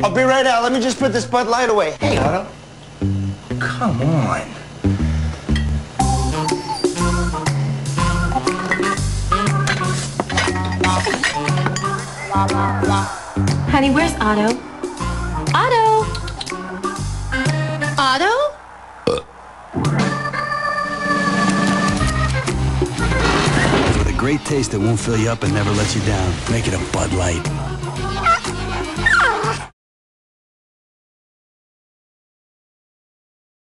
I'll be right out. Let me just put this Bud Light away. Hey, Otto. Come on. Honey, where's Otto? Otto? Otto? With a great taste that won't fill you up and never lets you down, make it a Bud Light.